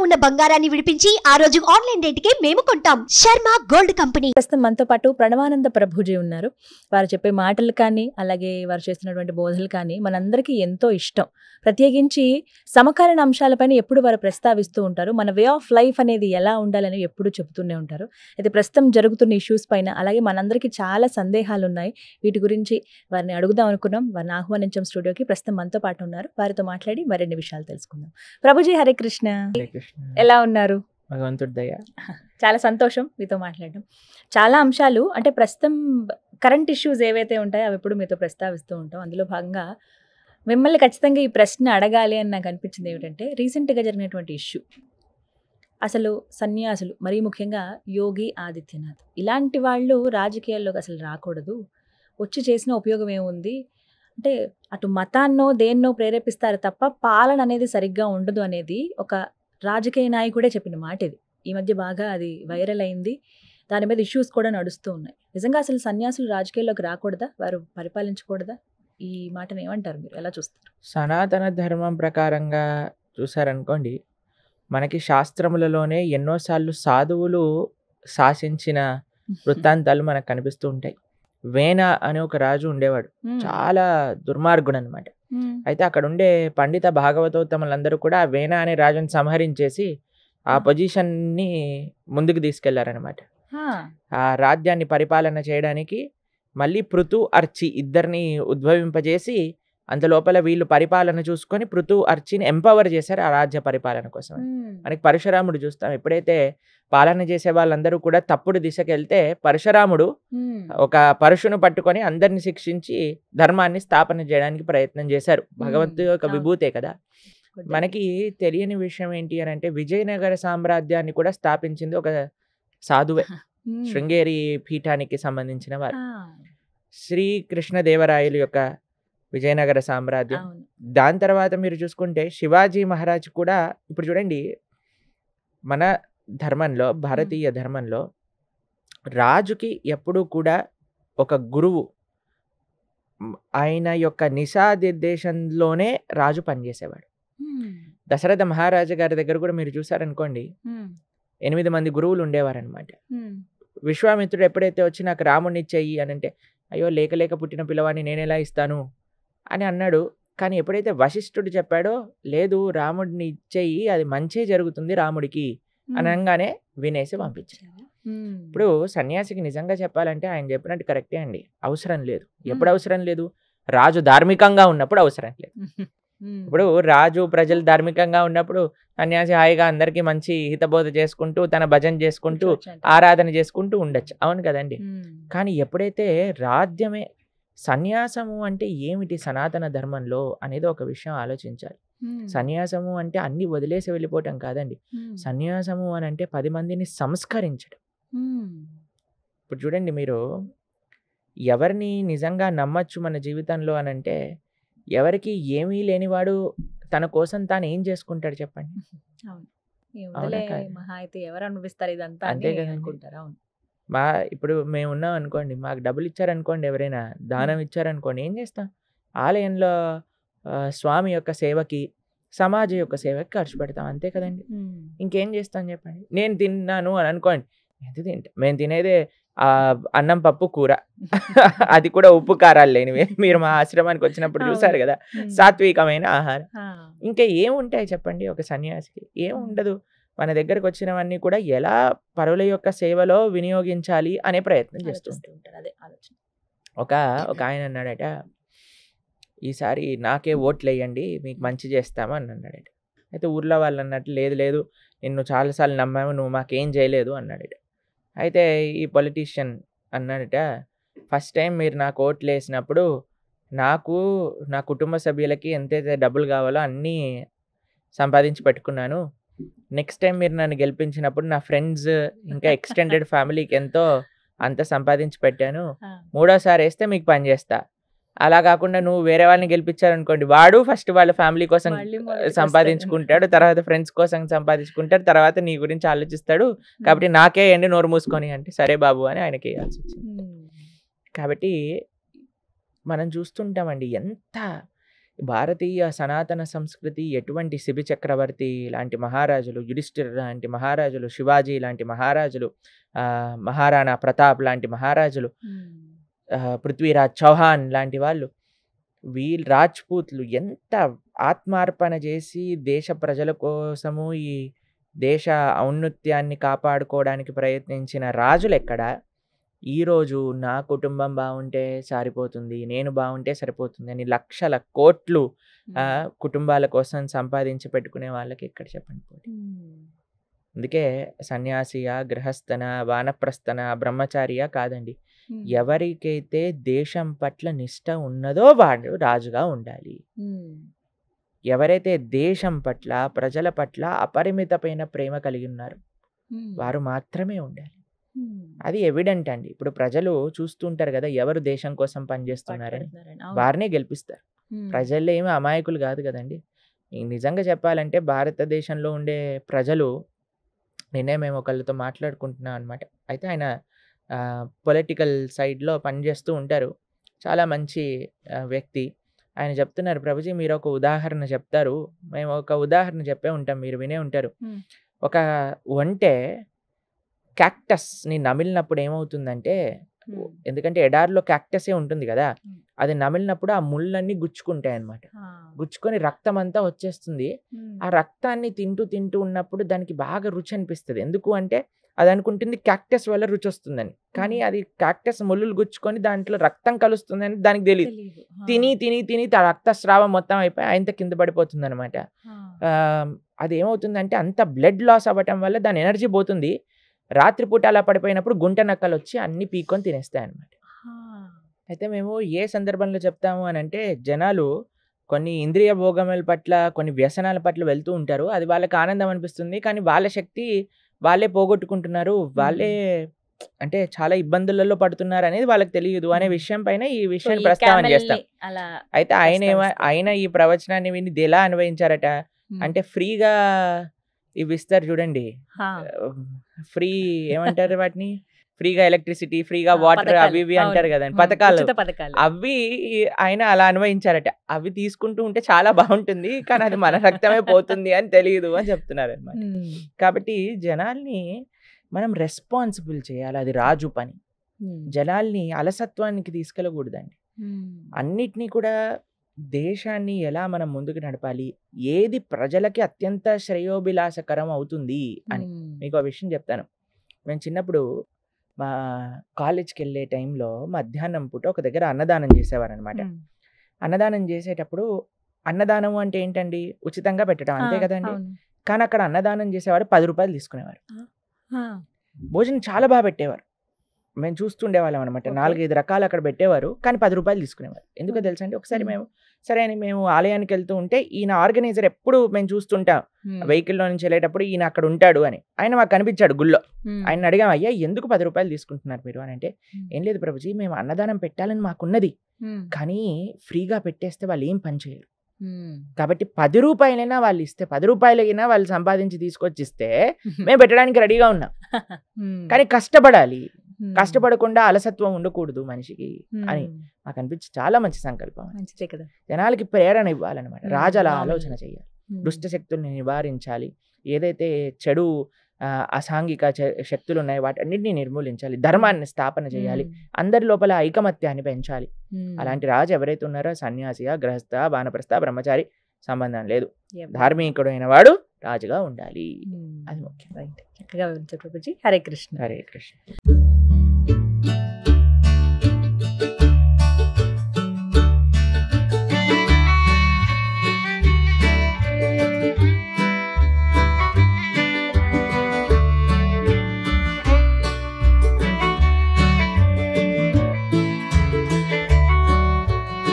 ఉన్న బంగారాన్ని విడిపించి ఆ రోజు ఆన్లైన్ రేటుకే మేము కొంటాం. Sharma gold company. ప్రస్తుతం మనతో పాటు ప్రణవానంద ప్రభుజీ ఉన్నారు. వారు చెప్పే మాటలు కానీ అలాగే వారు చేస్తున్నటువంటి బోధనలు కానీ మనందరికీ ఎంతో ఇష్టం. ప్రత్యేకించి సమకాలీన అంశాలపైన ఎప్పుడు వారు ప్రస్తావిస్తూ ఉంటారు. మన వే ఆఫ్ లైఫ్ అనేది ఎలా ఉండాలని ఎప్పుడు చెబుతూనే ఉంటారు. అయితే ప్రస్తుతం జరుగుతున్న ఇష్యూస్ పైన అలాగే మనందరికీ చాలా సందేహాలు ఉన్నాయి. వీటి గురించి వారిని అడుగుదాం అనుకున్నాం. వారిని ఆహ్వానించాం స్టూడియోకి. ప్రస్తుతం మనతో పాటు ఉన్నారు. వారితో మాట్లాడి మరిన్ని విషయాలు తెలుసుకుందాం. ప్రభుజీ హరే కృష్ణ. ఎలా ఉన్నారు? భగవంతుడి దయ. చాలా సంతోషం మీతో మాట్లాడడం. చాలా అంశాలు అంటే ప్రస్తుతం కరెంట్ ఇష్యూస్ ఏవైతే ఉంటాయో అవి ఎప్పుడు మీతో ప్రస్తావిస్తూ ఉంటాం. అందులో భాగంగా మిమ్మల్ని ఖచ్చితంగా ఈ ప్రశ్న అడగాలి అని నాకు అనిపించింది. ఏమిటంటే రీసెంట్గా జరిగినటువంటి ఇష్యూ, అసలు సన్యాసులు మరీ ముఖ్యంగా యోగి ఆదిత్యనాథ్ ఇలాంటి వాళ్ళు రాజకీయాల్లోకి అసలు రాకూడదు, వచ్చి చేసిన ఉపయోగం ఏముంది అంటే అటు మతాన్నో దేన్నో ప్రేరేపిస్తారు తప్ప పాలన అనేది సరిగ్గా ఉండదు అనేది ఒక రాజకీయ నాయకుడే చెప్పిన మాట. ఇది ఈ మధ్య బాగా అది వైరల్ అయింది. దాని మీద ఇష్యూస్ కూడా నడుస్తూ ఉన్నాయి. నిజంగా అసలు సన్యాసులు రాజకీయాల్లోకి రాకూడదా? వారు పరిపాలించకూడదా? ఈ మాటను ఏమంటారు మీరు? ఎలా చూస్తారు? సనాతన ధర్మం ప్రకారంగా చూసారనుకోండి, మనకి శాస్త్రములలోనే ఎన్నోసార్లు సాధువులు శాసించిన వృత్తాంతాలు మనకు కనిపిస్తూ ఉంటాయి. వేణ అనే ఒక రాజు ఉండేవాడు, చాలా దుర్మార్గుడు అనమాట. అయితే అక్కడ ఉండే పండిత భాగవతోత్తములందరూ కూడా ఆ వేణ అనే రాజుని సంహరించేసి ఆ పొజిషన్ని ముందుకు తీసుకెళ్లారనమాట. ఆ రాజ్యాన్ని పరిపాలన చేయడానికి మళ్ళీ పృథు అర్చి ఇద్దరిని ఉద్భవింపజేసి అంతలోపల వీళ్ళు పరిపాలన చూసుకొని పృథు అర్చిని ఎంపవర్ చేశారు ఆ రాజ్య పరిపాలన కోసం. మనకి పరశురాముడు చూస్తాం, ఎప్పుడైతే పాలన చేసే వాళ్ళందరూ కూడా తప్పుడు దిశకి వెళ్తే పరశురాముడు ఒక పరశును పట్టుకొని అందరిని శిక్షించి ధర్మాన్ని స్థాపన చేయడానికి ప్రయత్నం చేశారు. భగవంతుడి యొక్క విభూతే కదా. మనకి తెలియని విషయం ఏంటి అని అంటే విజయనగర సామ్రాజ్యాన్ని కూడా స్థాపించింది ఒక సాధువే, శృంగేరి పీఠానికి సంబంధించిన వారు. శ్రీకృష్ణదేవరాయలు యొక్క విజయనగర సామ్రాజ్యం. దాని తర్వాత మీరు చూసుకుంటే శివాజీ మహారాజ్ కూడా. ఇప్పుడు చూడండి, మన ధర్మంలో, భారతీయ ధర్మంలో రాజుకి ఎప్పుడూ కూడా ఒక గురువు, ఆయన యొక్క నిశానిర్దేశంలోనే రాజు పనిచేసేవాడు. దశరథ మహారాజు గారి దగ్గర కూడా మీరు చూసారనుకోండి, 8 మంది గురువులు ఉండేవారనమాట. విశ్వామిత్రుడు ఎప్పుడైతే వచ్చి నాకు రాముడిని ఇచ్చేయి అని అంటే, అయ్యో లేక లేక పుట్టిన పిల్లవాడిని నేను ఎలా ఇస్తాను అని అన్నాడు. కానీ ఎప్పుడైతే వశిష్ఠుడు చెప్పాడో, లేదు రాముడిని ఇచ్చేయి, అది మంచే జరుగుతుంది రాముడికి అనగానే వినేసి పంపించాడు. ఇప్పుడు సన్యాసికి నిజంగా చెప్పాలంటే ఆయన చెప్పినట్టు కరెక్టే అండి, అవసరం లేదు. ఎప్పుడు అవసరం లేదు? రాజు ధార్మికంగా ఉన్నప్పుడు అవసరం లేదు. ఇప్పుడు రాజు ప్రజలు ధార్మికంగా ఉన్నప్పుడు సన్యాసి హాయిగా అందరికీ మంచి హితబోధ చేసుకుంటూ తన భజన చేసుకుంటూ ఆరాధన చేసుకుంటూ ఉండొచ్చు, అవును కదండి. కానీ ఎప్పుడైతే రాజ్యమే, సన్యాసము అంటే ఏమిటి సనాతన ధర్మంలో అనేది ఒక విషయం ఆలోచించాలి. సన్యాసము అంటే అన్ని వదిలేసి వెళ్ళిపోవటం కాదండి. సన్యాసము అని అంటే 10 మందిని సంస్కరించడం. ఇప్పుడు చూడండి, మీరు ఎవరిని నిజంగా నమ్మచ్చు మన జీవితంలో అని అంటే, ఎవరికి ఏమీ లేనివాడు తన కోసం తాను ఏం చేసుకుంటాడు చెప్పండి? ఎవరు అనిపిస్తారు ఇదంతా? అంతే కదండి. ఇప్పుడు మేము ఉన్నాం అనుకోండి, మాకు డబ్బులు ఇచ్చారనుకోండి, ఎవరైనా దానం ఇచ్చారనుకోండి, ఏం చేస్తాం? ఆలయంలో స్వామి యొక్క సేవకి, సమాజ యొక్క సేవకి ఖర్చు పెడతాం, అంతే కదండి. ఇంకేం చేస్తాం చెప్పండి? నేను తిన్నాను అని అనుకోండి, ఎంత తింటా? మేము తినేదే అన్నం పప్పు కూర, అది కూడా ఉప్పు కారాలు లేనివే. మీరు మా ఆశ్రమానికి వచ్చినప్పుడు చూసారు కదా, సాత్వికమైన ఆహారం. ఇంకా ఏముంటాయి చెప్పండి ఒక సన్యాసికి? ఏం ఉండదు. మన దగ్గరకు వచ్చినవన్నీ కూడా ఎలా పరుల యొక్క సేవలో వినియోగించాలి అనే ప్రయత్నం చేస్తుంటారు. అదే ఆలోచన. ఒక ఆయన అన్నాడట, ఈసారి నాకే ఓట్లు వేయండి, మీకు మంచి చేస్తామా అని అన్నాడట. అయితే ఊర్లో వాళ్ళు అన్నట్టు, లేదు లేదు నిన్ను చాలాసార్లు నమ్మాము, నువ్వు మాకేం చేయలేదు అన్నాడట. అయితే ఈ పొలిటీషియన్ అన్నాడట, ఫస్ట్ టైం మీరు నాకు ఓట్లు వేసినప్పుడు నాకు నా కుటుంబ సభ్యులకి ఎంతైతే డబ్బులు కావాలో అన్నీ సంపాదించి పెట్టుకున్నాను. నెక్స్ట్ టైం మీరు నన్ను గెలిపించినప్పుడు నా ఫ్రెండ్స్ ఇంకా ఎక్స్టెండెడ్ ఫ్యామిలీకి ఎంతో అంత సంపాదించి పెట్టాను. మూడోసారి వేస్తే మీకు పని చేస్తా. అలా కాకుండా నువ్వు వేరే వాళ్ళని గెలిపించారనుకోండి, వాడు ఫస్ట్ వాళ్ళ ఫ్యామిలీ కోసం సంపాదించుకుంటాడు, తర్వాత ఫ్రెండ్స్ కోసం సంపాదించుకుంటాడు, తర్వాత నీ గురించి ఆలోచిస్తాడు. కాబట్టి నాకే ఎండి నోరు మూసుకొని అంటే సరే బాబు అని ఆయనకి వేయాల్సి వచ్చింది. కాబట్టి మనం చూస్తుంటామండి, ఎంత భారతీయ సనాతన సంస్కృతి ఎటువంటి శిబి చక్రవర్తి లాంటి మహారాజులు, యుధిష్ఠిర్ లాంటి మహారాజులు, శివాజీ లాంటి మహారాజులు, మహారాణా ప్రతాప్ లాంటి మహారాజులు, పృథ్వీరాజ్ చౌహాన్ లాంటి వాళ్ళు, వీళ్ళు రాజ్పూత్లు ఎంత ఆత్మార్పణ చేసి దేశ ప్రజల కోసము ఈ దేశ ఔన్నత్యాన్ని కాపాడుకోవడానికి ప్రయత్నించిన రాజులు ఎక్కడ? ఈరోజు నా కుటుంబం బాగుంటే సరిపోతుంది, నేను బాగుంటే సరిపోతుంది అని లక్షల కోట్లు కుటుంబాల కోసం సంపాదించి పెట్టుకునే వాళ్ళకి ఎక్కడ చెప్పండి పోటీ. అందుకే సన్యాసియా, గృహస్థన, వానప్రస్థన, బ్రహ్మచారియా కాదండి, ఎవరికైతే దేశం పట్ల నిష్ట ఉన్నదో వాడు రాజుగా ఉండాలి. ఎవరైతే దేశం పట్ల, ప్రజల పట్ల అపరిమితమైన ప్రేమ కలిగి ఉన్నారు వారు మాత్రమే ఉండాలి. అది ఎవిడెంట్ అండి. ఇప్పుడు ప్రజలు చూస్తుంటారు కదా ఎవరు దేశం కోసం పనిచేస్తున్నారని, వారినే గెలిపిస్తారు. ప్రజల్లో ఏమీ అమాయకులు కాదు కదండి. నిజంగా చెప్పాలంటే భారతదేశంలో ఉండే ప్రజలు, నిన్నే మేము ఒకళ్ళతో మాట్లాడుకుంటున్నాం అనమాట. అయితే ఆయన పొలిటికల్ సైడ్లో పనిచేస్తూ ఉంటారు, చాలా మంచి వ్యక్తి. ఆయన చెప్తున్నారు, ప్రభుజీ మీరు ఒక ఉదాహరణ చెప్తారు, మేము ఒక ఉదాహరణ చెప్పే ఉంటాం, మీరు వినే ఉంటారు. ఒక ఒంటె క్యాక్టస్ని నమిలినప్పుడు ఏమవుతుందంటే, ఎందుకంటే ఎడారిలో క్యాక్టసే ఉంటుంది కదా, అది నమిలినప్పుడు ఆ ముళ్ళన్నీ గుచ్చుకుంటాయి అన్నమాట. గుచ్చుకొని రక్తం అంతా వచ్చేస్తుంది. ఆ రక్తాన్ని తింటూ తింటూ ఉన్నప్పుడు దానికి బాగా రుచి అనిపిస్తుంది. ఎందుకు అంటే అది అనుకుంటుంది క్యాక్టస్ వల్ల రుచి వస్తుందని, కానీ అది క్యాక్టస్ ముళ్ళు గుచ్చుకొని దాంట్లో రక్తం కలుస్తుందని దానికి తెలియదు. తిని తిని తిని రక్తస్రావం మొత్తం అయిపోయి ఆయనతో కింద పడిపోతుంది అనమాట. అది ఏమవుతుందంటే అంత బ్లడ్ లాస్ అవ్వటం వల్ల దాని ఎనర్జీ పోతుంది. రాత్రిపూట అలా పడిపోయినప్పుడు గుంట నక్కలు వచ్చి అన్ని పీక్కొని తినేస్తాయి అనమాట. అయితే మేము ఏ సందర్భంలో చెప్తాము అని అంటే, జనాలు కొన్ని ఇంద్రియ భోగముల పట్ల, కొన్ని వ్యసనాల పట్ల వెళ్తూ ఉంటారు, అది వాళ్ళకి ఆనందం అనిపిస్తుంది, కానీ వాళ్ళ శక్తి వాళ్ళే పోగొట్టుకుంటున్నారు, వాళ్ళే అంటే చాలా ఇబ్బందులలో పడుతున్నారు అనేది వాళ్ళకి తెలియదు అనే విషయం పైన ఈ విషయాన్ని ప్రస్తావన చేస్తాం. అయితే ఆయన ఈ ప్రవచనాన్ని విని ఎలా అన్వయించారట అంటే, ఫ్రీగా ఇవి ఇస్తారు చూడండి, ఫ్రీ ఏమంటారు వాటిని, ఫ్రీగా ఎలక్ట్రిసిటీ, ఫ్రీగా వాటర్, అవి ఇవి అంటారు కదండి, పథకాలు, అవి ఆయన అలా అన్వయించారట. అవి తీసుకుంటూ ఉంటే చాలా బాగుంటుంది, కానీ అది మన రక్తమే పోతుంది అని తెలియదు అని చెప్తున్నారు అనమాట. కాబట్టి జనాల్ని మనం రెస్పాన్సిబుల్ చేయాలి, అది రాజు పని. జనాల్ని అలసత్వానికి తీసుకెళ్ళకూడదండి. అన్నిటినీ కూడా దేశాన్ని ఎలా మనం ముందుకు నడపాలి, ఏది ప్రజలకి అత్యంత శ్రేయోభిలాషకరం అవుతుంది అని మీకు ఆ విషయం చెప్తాను. మేము చిన్నప్పుడు మా కాలేజ్కి వెళ్ళే టైంలో మధ్యాహ్నం పూట ఒక దగ్గర అన్నదానం చేసేవారు అనమాట. అన్నదానం చేసేటప్పుడు, అన్నదానం అంటే ఏంటండి, ఉచితంగా పెట్టడం అంతే కదండి. కానీ అక్కడ అన్నదానం చేసేవారు 10 రూపాయలు తీసుకునేవారు. భోజనం చాలా బాగా పెట్టేవారు, మేము చూస్తుండేవాళ్ళం అనమాట. 4-5 రకాలు అక్కడ పెట్టేవారు, కానీ 10 రూపాయలు తీసుకునేవారు. ఎందుకో తెలుసా అండి, ఒకసారి సరే అని మేము ఆలయానికి వెళ్తూ ఉంటే, ఈయన ఆర్గనైజర్ ఎప్పుడు మేము చూస్తుంటాం వెహికల్లో నుంచి వెళ్ళేటప్పుడు, ఈయన అక్కడ ఉంటాడు అని. ఆయన మాకు కనిపించాడు గుళ్ళో. ఆయన అడిగాం, అయ్యా ఎందుకు 10 రూపాయలు తీసుకుంటున్నారు మీరు అని అంటే, ఏం లేదు ప్రభుజీ, మేము అన్నదానం పెట్టాలని మాకున్నది, కానీ ఫ్రీగా పెట్టేస్తే వాళ్ళు ఏం పని చేయరు, కాబట్టి 10 రూపాయలైనా వాళ్ళు ఇస్తే, 10 రూపాయలైనా వాళ్ళు సంపాదించి తీసుకొచ్చి ఇస్తే మేము పెట్టడానికి రెడీగా ఉన్నాం, కానీ కష్టపడాలి, కష్టపడకుండా అలసత్వం ఉండకూడదు మనిషికి అని నాకు అనిపించి చాలా మంచి సంకల్పం. జనాలకి ప్రేరణ ఇవ్వాలన్నమాట. రాజు అలా ఆలోచన చేయాలి, దుష్ట శక్తుల్ని నివారించాలి, ఏదైతే చెడు అసాంఘిక శక్తులు ఉన్నాయో వాటన్నిటిని నిర్మూలించాలి, ధర్మాన్ని స్థాపన చేయాలి, అందరి లోపల ఐకమత్యాన్ని పెంచాలి. అలాంటి రాజు ఎవరైతే ఉన్నారో సన్యాసిగా, గృహస్థ, వానప్రస్థ, బ్రహ్మచారి సంబంధం లేదు, ధార్మికుడైన వాడు రాజుగా ఉండాలి, అది ముఖ్యం. చక్కగా వివరించారు ప్రభుజీ. హరే కృష్ణ. హరే కృష్ణ.